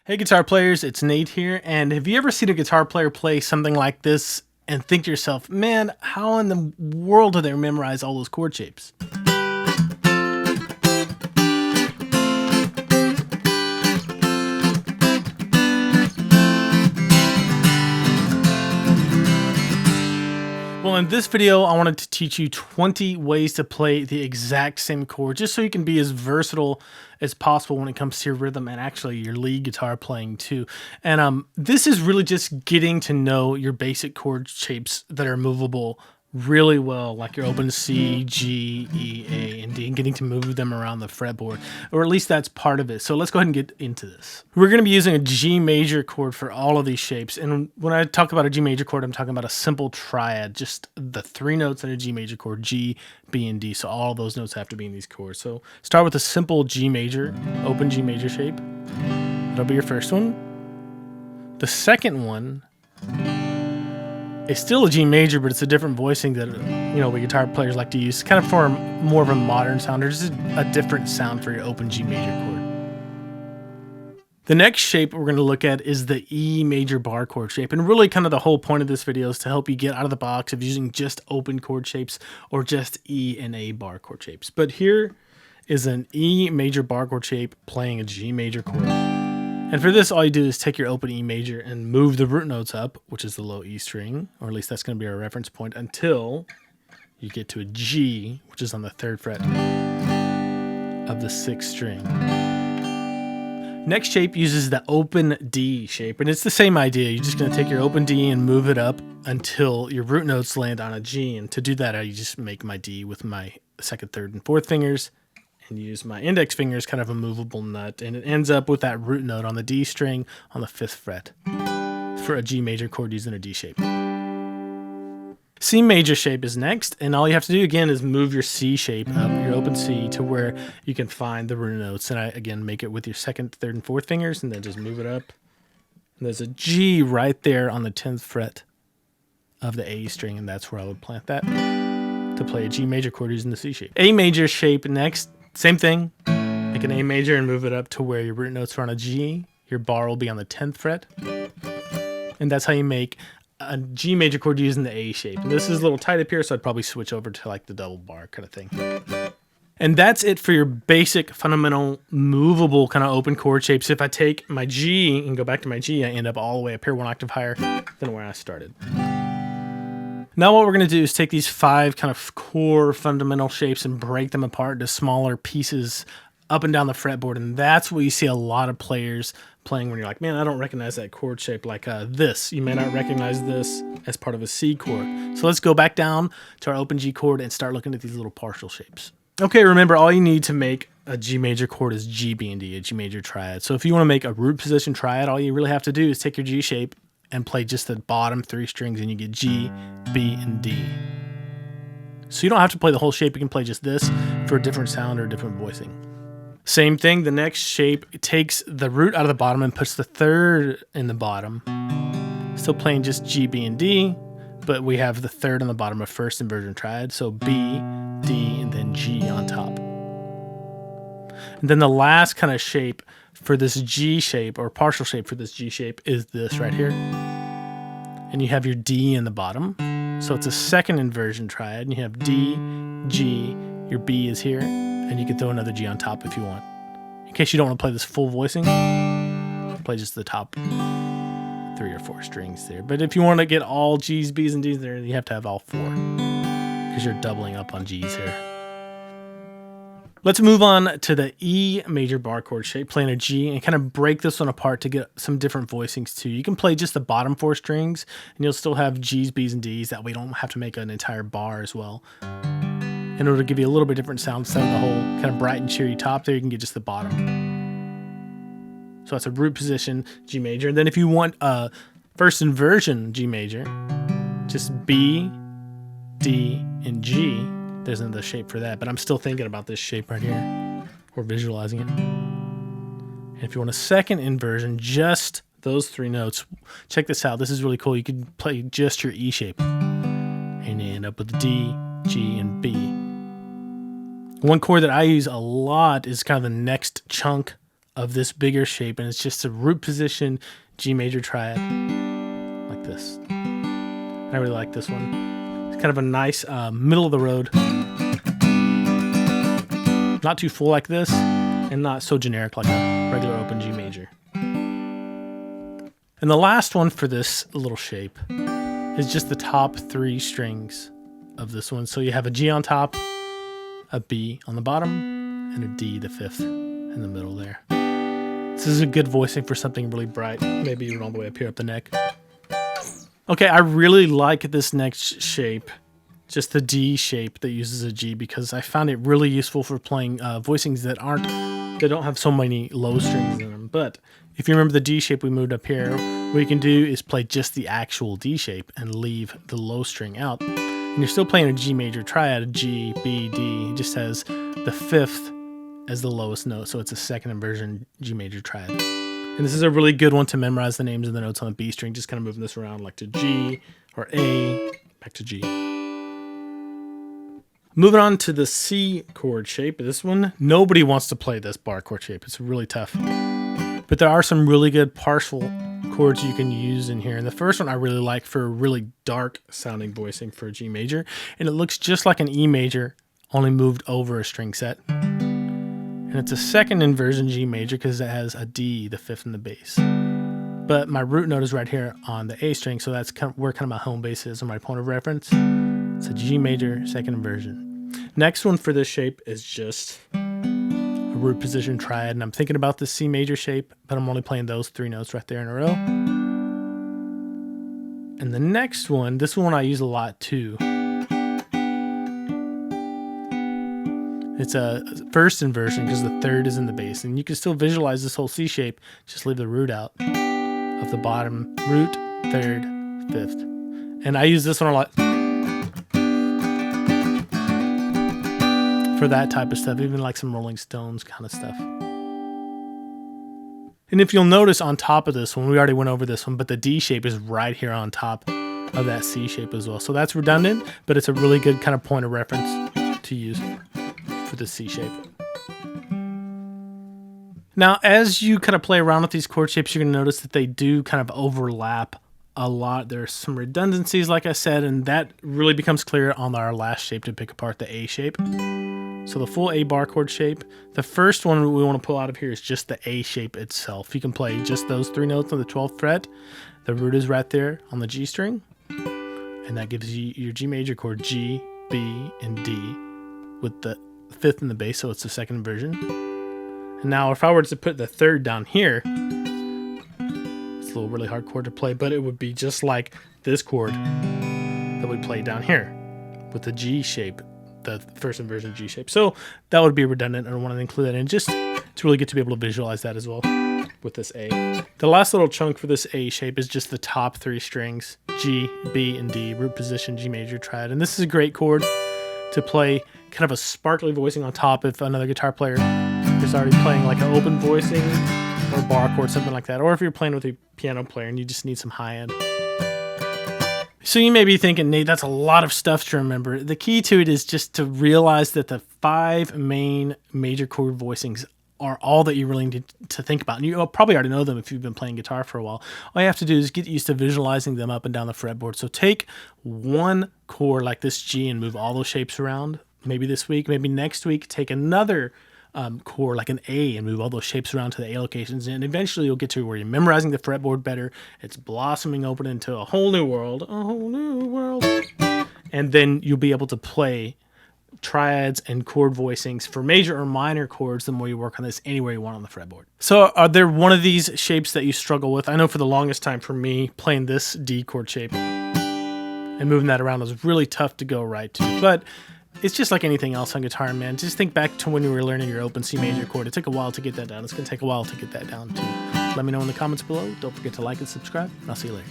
Hey guitar players, it's Nate here, and have you ever seen a guitar player play something like this and think to yourself, man, how in the world do they memorize all those chord shapes? Well, in this video, I wanted to teach you 20 ways to play the exact same chord, just so you can be as versatile as possible when it comes to your rhythm and actually your lead guitar playing too. And this is really just getting to know your basic chord shapes that are movable really well, like your open C, G, E, A, and D, and getting to move them around the fretboard, or at least that's part of it. So let's go ahead and get into this. We're going to be using a G major chord for all of these shapes. And when I talk about a G major chord, I'm talking about a simple triad, just the three notes in a G major chord, G, B, and D. So all of those notes have to be in these chords. So start with a simple G major, open G major shape. That'll be your first one. The second one, it's still a G major, but it's a different voicing that, we guitar players like to use, kind of for more of a modern sound, or just a different sound for your open G major chord. The next shape we're going to look at is the E major bar chord shape. And really kind of the whole point of this video is to help you get out of the box of using just open chord shapes or just E and A bar chord shapes. But here is an E major bar chord shape playing a G major chord. And for this, all you do is take your open E major and move the root notes up, which is the low E string, or at least that's going to be our reference point, until you get to a G, which is on the 3rd fret of the 6th string. Next shape uses the open D shape, and it's the same idea. You're just going to take your open D and move it up until your root notes land on a G. And to do that, I just make my D with my 2nd, 3rd, and 4th fingers, and use my index finger as kind of a movable nut, and it ends up with that root note on the D string on the 5th fret for a G major chord using a D shape. C major shape is next, and all you have to do again is move your C shape up, your open C, to where you can find the root notes. And I again make it with your 2nd, 3rd, and 4th fingers, and then just move it up. And there's a G right there on the 10th fret of the A string, and that's where I would plant that to play a G major chord using the C shape. A major shape next. Same thing, make an A major and move it up to where your root notes are on a G. Your bar will be on the 10th fret. And that's how you make a G major chord using the A shape. And this is a little tight up here, so I'd probably switch over to like the double bar kind of thing. And that's it for your basic, fundamental, movable kind of open chord shapes. If I take my G and go back to my G, I end up all the way up here, 1 octave higher than where I started. Now what we're going to do is take these 5 kind of core fundamental shapes and break them apart into smaller pieces up and down the fretboard. And that's what you see a lot of players playing when you're like, man, I don't recognize that chord shape like this. You may not recognize this as part of a C chord. So let's go back down to our open G chord and start looking at these little partial shapes. Okay, remember all you need to make a G major chord is G, B, and D, a G major triad. So if you want to make a root position triad, all you really have to do is take your G shape and play just the bottom 3 strings, and you get G, B, and D. So you don't have to play the whole shape. You can play just this for a different sound or a different voicing. Same thing, the next shape takes the root out of the bottom and puts the 3rd in the bottom. Still playing just G, B, and D, but we have the 3rd on the bottom of 1st inversion triad, so B, D, and then G on top. And then the last kind of shape for this G shape, or partial shape for this G shape, is this right here. And you have your D in the bottom. So it's a 2nd inversion triad, and you have D, G, your B is here, and you can throw another G on top if you want. In case you don't want to play this full voicing, play just the top 3 or 4 strings there. But if you want to get all G's, B's, and D's there, you have to have all 4, because you're doubling up on G's here. Let's move on to the E major bar chord shape, playing a G, and kind of break this one apart to get some different voicings too. You can play just the bottom 4 strings, and you'll still have G's, B's, and D's. That way you don't have to make an entire bar as well. In order to give you a little bit different sound, instead of the whole kind of bright and cheery top there, you can get just the bottom. So that's a root position G major. And then if you want a 1st inversion G major, just B, D, and G. There's another shape for that, but I'm still thinking about this shape right here, or visualizing it. And if you want a 2nd inversion, just those 3 notes, check this out. This is really cool. You can play just your E shape, and you end up with D, G, and B. One chord that I use a lot is kind of the next chunk of this bigger shape, and it's just a root position G major triad like this. I really like this one. It's kind of a nice middle of the road, not too full like this, and not so generic like a regular open G major. And the last one for this little shape is just the top 3 strings of this one. So you have a G on top, a B on the bottom, and a D, the 5th, in the middle there. This is a good voicing for something really bright, maybe even all the way up here up the neck. Okay, I really like this next shape, just the D shape that uses a G, because I found it really useful for playing voicings that don't have so many low strings in them. But if you remember the D shape we moved up here, what you can do is play just the actual D shape and leave the low string out. And you're still playing a G major triad, a G, B, D. It just has the 5th as the lowest note, so it's a second inversion G major triad. And this is a really good one to memorize the names of the notes on the B string, just kind of moving this around like to G or A, back to G. Moving on to the C chord shape. This one, nobody wants to play this bar chord shape. It's really tough. But there are some really good partial chords you can use in here. And the first one I really like for a really dark sounding voicing for a G major. And it looks just like an E major, only moved over a string set. And it's a second inversion G major because it has a D, the 5th, in the bass. But my root note is right here on the A string, so that's where kind of my home base is, or my point of reference. It's a G major, second inversion. Next one for this shape is just a root position triad, and I'm thinking about the C major shape, but I'm only playing those 3 notes right there in a row. And the next one, this one I use a lot too. It's a first inversion because the 3rd is in the bass, and you can still visualize this whole C shape, just leave the root out of the bottom. Root, 3rd, 5th. And I use this one a lot for that type of stuff, even like some Rolling Stones kind of stuff. And if you'll notice on top of this one, we already went over this one, but the D shape is right here on top of that C shape as well. So that's redundant, but it's a really good kind of point of reference to use for the C shape. Now, as you kind of play around with these chord shapes, you're going to notice that they do kind of overlap a lot. There's some redundancies, like I said, and that really becomes clear on our last shape to pick apart, the A shape. So the full A bar chord shape. The first one we want to pull out of here is just the A shape itself. You can play just those 3 notes on the 12th fret. The root is right there on the G string, and that gives you your G major chord, G, B, and D, with the 5th in the bass, so it's the second inversion. And now if I were to put the 3rd down here, it's a little really hard chord to play, but it would be just like this chord that we played down here with the G shape, the first inversion G shape. So that would be redundant. I don't want to include that in. Just it's really good to be able to visualize that as well with this A. The last little chunk for this A shape is just the top 3 strings, G, B, and D, root position, G major triad. And this is a great chord to play kind of a sparkly voicing on top if another guitar player is already playing like an open voicing or bar chord, something like that. Or if you're playing with a piano player and you just need some high end. So you may be thinking, Nate, that's a lot of stuff to remember. The key to it is just to realize that the 5 main major chord voicings are all that you really need to think about. And you probably already know them if you've been playing guitar for a while. All you have to do is get used to visualizing them up and down the fretboard. So take one chord like this G and move all those shapes around. Maybe this week, maybe next week, take another chord like an A and move all those shapes around to the A locations. And eventually you'll get to where you're memorizing the fretboard better. It's blossoming open into a whole new world, a whole new world. And then you'll be able to play triads and chord voicings for major or minor chords the more you work on this anywhere you want on the fretboard. So are there one of these shapes that you struggle with? I know for the longest time for me, playing this D chord shape and moving that around was really tough to go right to. But it's just like anything else on guitar, man. Just think back to when you were learning your open C major chord. It took a while to get that down. It's going to take a while to get that down too. Let me know in the comments below. Don't forget to like and subscribe, and I'll see you later.